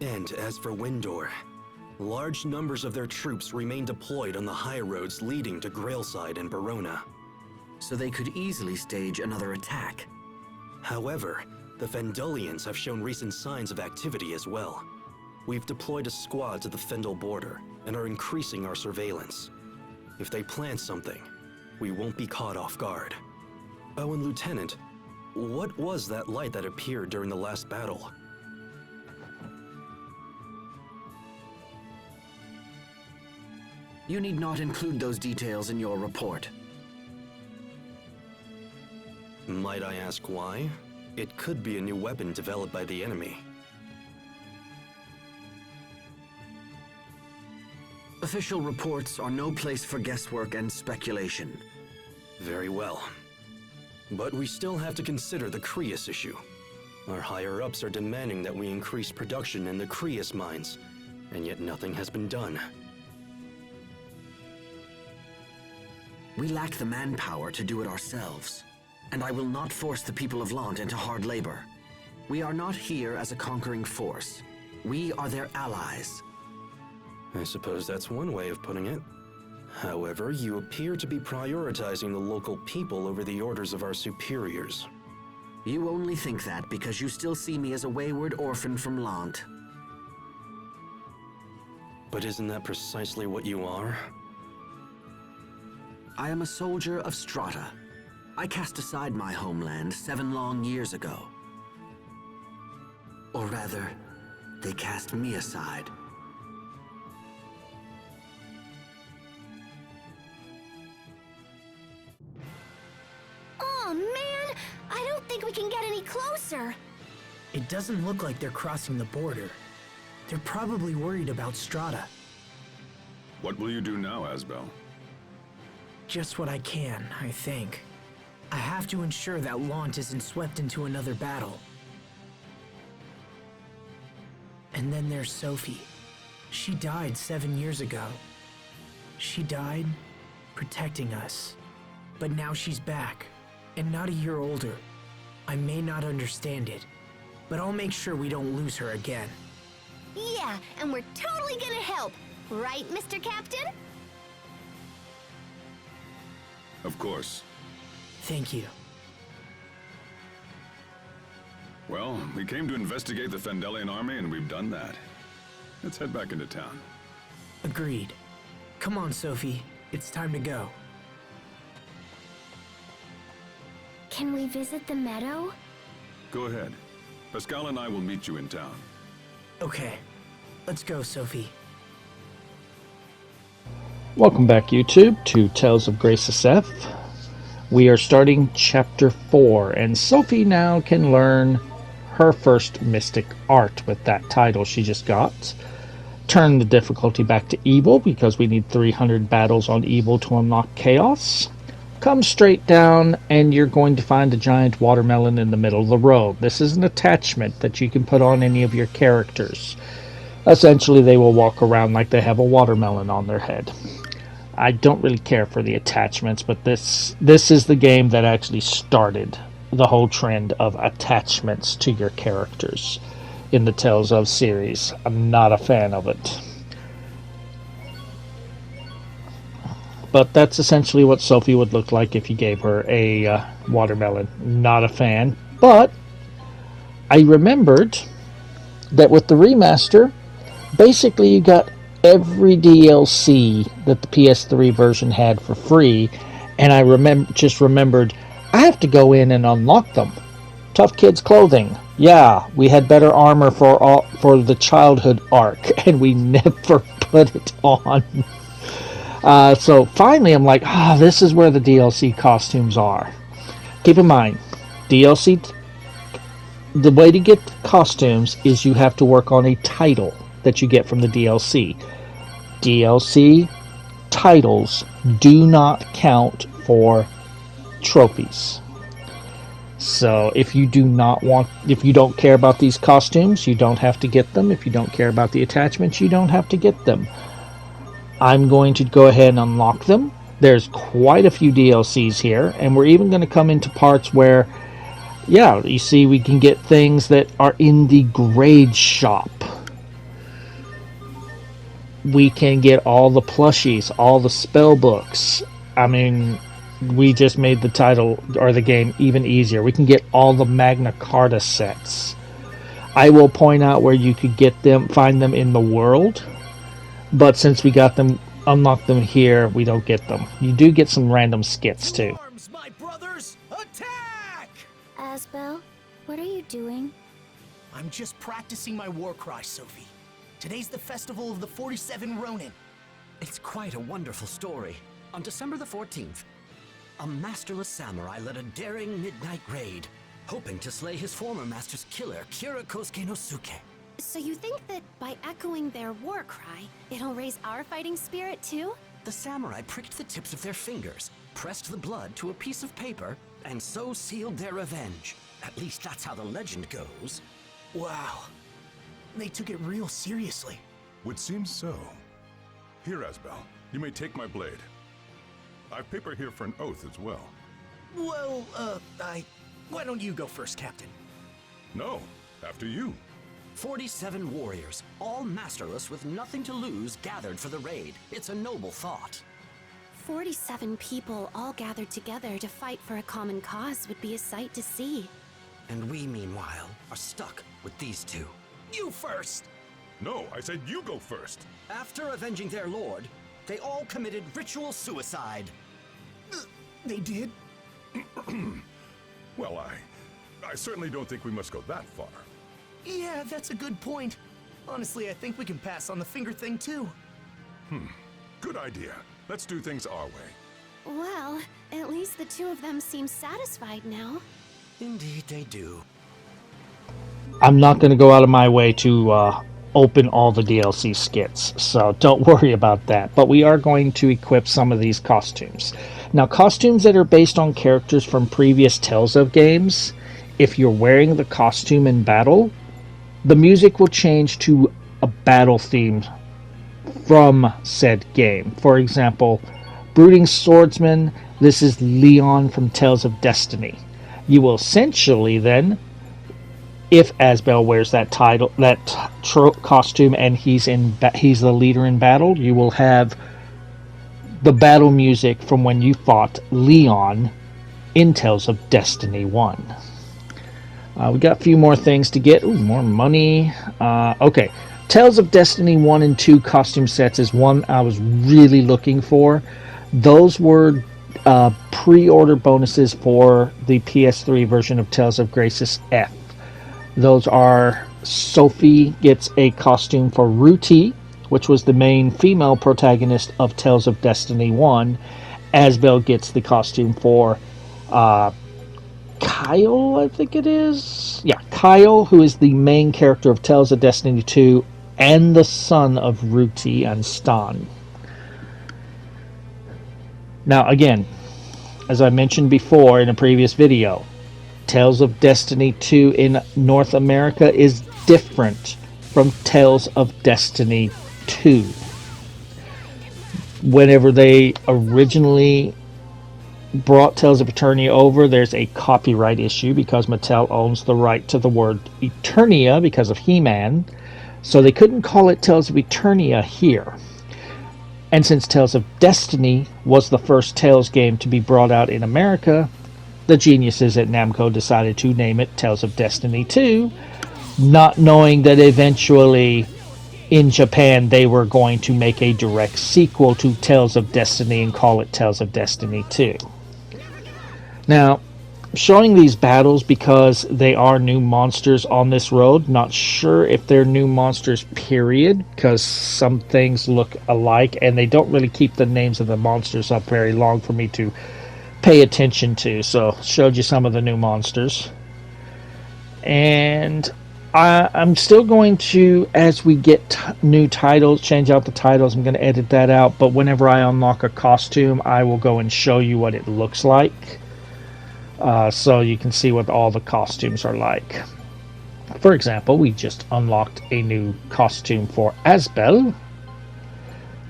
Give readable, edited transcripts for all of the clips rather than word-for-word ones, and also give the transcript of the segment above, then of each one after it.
And as for Windor, large numbers of their troops remain deployed on the high roads leading to Grailside and Barona. So they could easily stage another attack. However, the Fendelians have shown recent signs of activity as well. We've deployed a squad to the Fendel border and are increasing our surveillance. If they plan something, we won't be caught off guard. Oh, and Lieutenant, what was that light that appeared during the last battle? You need not include those details in your report. Might I ask why? It could be a new weapon developed by the enemy. Official reports are no place for guesswork and speculation. Very well. But we still have to consider the Crius issue. Our higher-ups are demanding that we increase production in the Crius mines, and yet nothing has been done. We lack the manpower to do it ourselves, and I will not force the people of Lant into hard labor. We are not here as a conquering force. We are their allies. I suppose that's one way of putting it. However, you appear to be prioritizing the local people over the orders of our superiors. You only think that because you still see me as a wayward orphan from Lant. But isn't that precisely what you are? I am a soldier of Strata. I cast aside my homeland 7 long years ago. Or rather, they cast me aside. Oh man, I don't think we can get any closer. It doesn't look like they're crossing the border. They're probably worried about Strata. What will you do now, Asbel? Just what I can, I think. I have to ensure that Lant isn't swept into another battle. And then there's Sophie. She died 7 years ago. She died protecting us. But now she's back, and not a year older. I may not understand it, but I'll make sure we don't lose her again. Yeah, and we're totally gonna help. Right, Mr. Captain? Of course. Thank you. Well, we came to investigate the Fendelian army, and we've done that. Let's head back into town. Agreed. Come on, Sophie. It's time to go. Can we visit the meadow? Go ahead. Pascal and I will meet you in town. Okay. Let's go, Sophie. Welcome back, YouTube, to Tales of Grace SF. We are starting Chapter 4, and Sophie now can learn her first mystic art with that title she just got. Turn the difficulty back to evil, because we need 300 battles on evil to unlock chaos. Come straight down, and you're going to find a giant watermelon in the middle of the road. This is an attachment that you can put on any of your characters. Essentially, they will walk around like they have a watermelon on their head. I don't really care for the attachments, but this is the game that actually started the whole trend of attachments to your characters in the Tales of series. I'm not a fan of it. But that's essentially what Sophie would look like if you gave her a watermelon. Not a fan. But I remembered that with the remaster, basically you got every DLC that the PS3 version had for free, and I remembered I have to go in and unlock them. Tough Kids clothing. Yeah, we had better armor for the childhood arc, and we never put it on. So finally I'm like, this is where the DLC costumes are. Keep in mind, DLC, the way to get costumes is you have to work on a title that you get from the DLC. DLC titles do not count for trophies. So if you don't care about these costumes, you don't have to get them. If you don't care about the attachments, you don't have to get them. I'm going to go ahead and unlock them. There's quite a few DLCs here, and we're even going to come into parts where, yeah, you see we can get things that are in the grade shop. we can get all the plushies, all the spell books. I mean, we just made the title or the game even easier. We can get all the Magna Carta sets. I will point out where you could get them, find them in the world, but since we got them, unlocked them here, we don't get them. You do get some random skits too. Arms, my brothers, attack! Asbel, what are you doing? I'm just practicing my war cry, Sophie. Today's the festival of the 47 Ronin. It's quite a wonderful story. On December the 14th, a masterless samurai led a daring midnight raid, hoping to slay his former master's killer, Kira Kosuke no Suke. So you think that by echoing their war cry, it'll raise our fighting spirit too? The samurai pricked the tips of their fingers, pressed the blood to a piece of paper, and so sealed their revenge. At least that's how the legend goes. Wow. They took it real seriously. Would seem so. Here, Asbel, you may take my blade. I've paper here for an oath as well. Well, why don't you go first, Captain? No, after you. 47 warriors, all masterless with nothing to lose, gathered for the raid. It's a noble thought. 47 people all gathered together to fight for a common cause would be a sight to see. And we, meanwhile, are stuck with these two. You first! No, I said you go first. After avenging their lord, they all committed ritual suicide. They did? Well, I certainly don't think we must go that far. Yeah, that's a good point. Honestly, I think we can pass on the finger thing too. Good idea. Let's do things our way. Well, at least the two of them seem satisfied now. Indeed they do. I'm not going to go out of my way to open all the DLC skits, so don't worry about that. But we are going to equip some of these costumes. Now, costumes that are based on characters from previous Tales of games, if you're wearing the costume in battle, the music will change to a battle theme from said game. For example, Brooding Swordsman, this is Leon from Tales of Destiny. You will essentially then, if Asbel wears that costume and he's the leader in battle, you will have the battle music from when you fought Leon in Tales of Destiny 1. We got a few more things to get. Ooh, more money. Okay. Tales of Destiny 1 and 2 costume sets is one I was really looking for. Those were pre-order bonuses for the PS3 version of Tales of Graces F. Those are Sophie gets a costume for Ruti, which was the main female protagonist of Tales of Destiny 1. Asbel gets the costume for Kyle, I think it is. Yeah, Kyle, who is the main character of Tales of Destiny 2 and the son of Ruti and Stan. Now, again, as I mentioned before in a previous video, Tales of Destiny 2 in North America is different from Tales of Destiny 2. Whenever they originally brought Tales of Eternia over, there's a copyright issue because Mattel owns the right to the word Eternia because of He-Man, so they couldn't call it Tales of Eternia here. And since Tales of Destiny was the first Tales game to be brought out in America, the geniuses at Namco decided to name it Tales of Destiny 2, not knowing that eventually in Japan they were going to make a direct sequel to Tales of Destiny and call it Tales of Destiny 2. Now, showing these battles because they are new monsters on this road. Not sure if they're new monsters, period, because some things look alike and they don't really keep the names of the monsters up very long for me to pay attention to. So, showed you some of the new monsters. And I'm still going to, as we get new titles, change out the titles. I'm going to edit that out. But whenever I unlock a costume, I will go and show you what it looks like. So you can see what all the costumes are like. For example, we just unlocked a new costume for Asbel.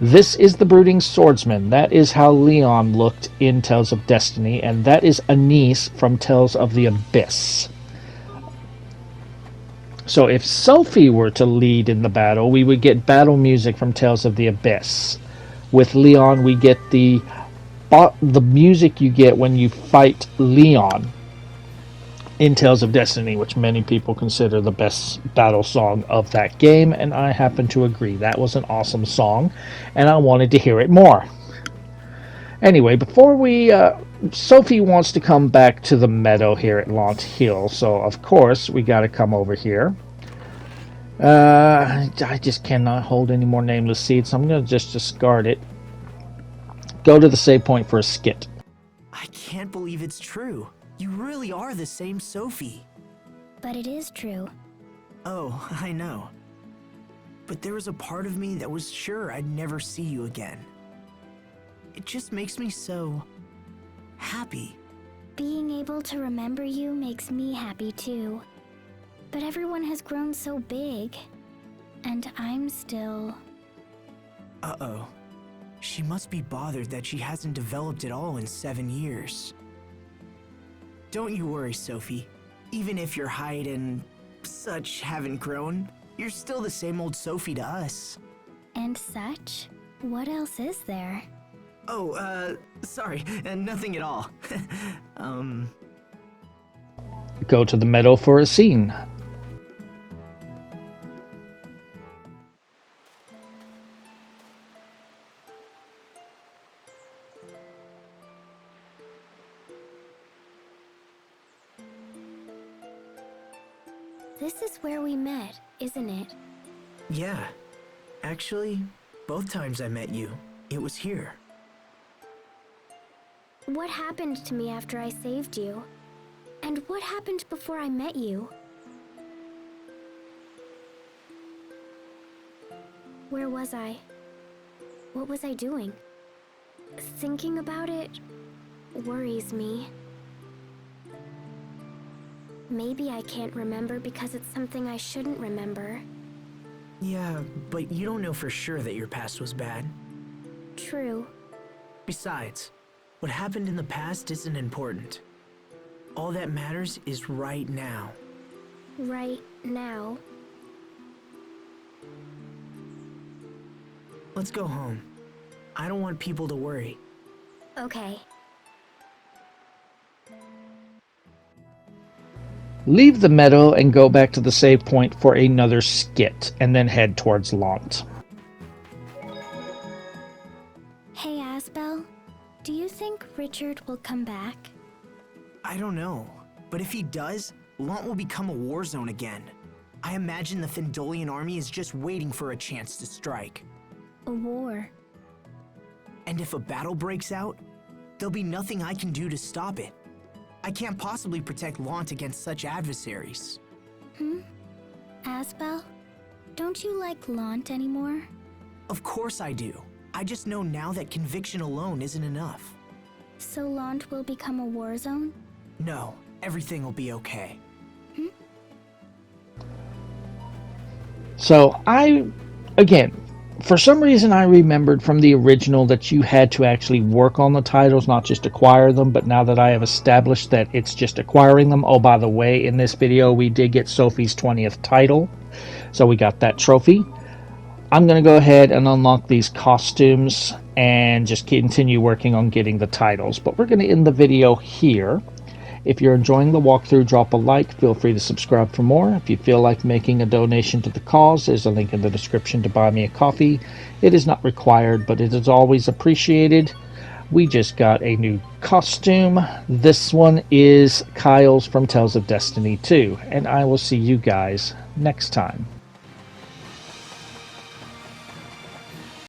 This is the Brooding Swordsman. That is how Leon looked in Tales of Destiny, and that is Anise from Tales of the Abyss. So if Sophie were to lead in the battle, we would get battle music from Tales of the Abyss. With Leon, we get the music you get when you fight Leon in Tales of Destiny, which many people consider the best battle song of that game, and I happen to agree. That was an awesome song, and I wanted to hear it more. Anyway, before we... Sophie wants to come back to the meadow here at Lant Hill, so of course we gotta come over here. I just cannot hold any more nameless seeds, so I'm gonna just discard it. Go to the save point for a skit. I can't believe it's true. You really are the same Sophie. But it is true. Oh, I know. But there was a part of me that was sure I'd never see you again. It just makes me so... happy. Being able to remember you makes me happy too. But everyone has grown so big. And I'm still... Uh-oh. She must be bothered that she hasn't developed at all in 7 years. Don't you worry, Sophie. Even if your height and such haven't grown, you're still the same old Sophie to us. And such? What else is there? Oh, sorry, nothing at all. Go to the meadow for a scene. This is where we met, isn't it? Yeah. Actually, both times I met you, it was here. What happened to me after I saved you? And what happened before I met you? Where was I? What was I doing? Thinking about it worries me. Maybe I can't remember because it's something I shouldn't remember. Yeah, but you don't know for sure that your past was bad. True. Besides, what happened in the past isn't important. All that matters is right now. Right now. Let's go home. I don't want people to worry. Okay. Leave the meadow and go back to the save point for another skit, and then head towards Lant. Hey, Asbel. Do you think Richard will come back? I don't know, but if he does, Lant will become a war zone again. I imagine the Fendolian army is just waiting for a chance to strike. A war. And if a battle breaks out, there'll be nothing I can do to stop it. I can't possibly protect Lant against such adversaries. Asbel? Don't you like Lant anymore? Of course I do. I just know now that conviction alone isn't enough. So Lant will become a war zone? No, everything will be okay. So again, for some reason I remembered from the original that you had to actually work on the titles, not just acquire them, but now that I have established that it's just acquiring them, oh, by the way, in this video we did get Sophie's 20th title, so we got that trophy. I'm going to go ahead and unlock these costumes and just continue working on getting the titles, but we're going to end the video here. If you're enjoying the walkthrough, drop a like. Feel free to subscribe for more. If you feel like making a donation to the cause, there's a link in the description to buy me a coffee. It is not required, but it is always appreciated. We just got a new costume. This one is Kyle's from Tales of Destiny 2, and I will see you guys next time.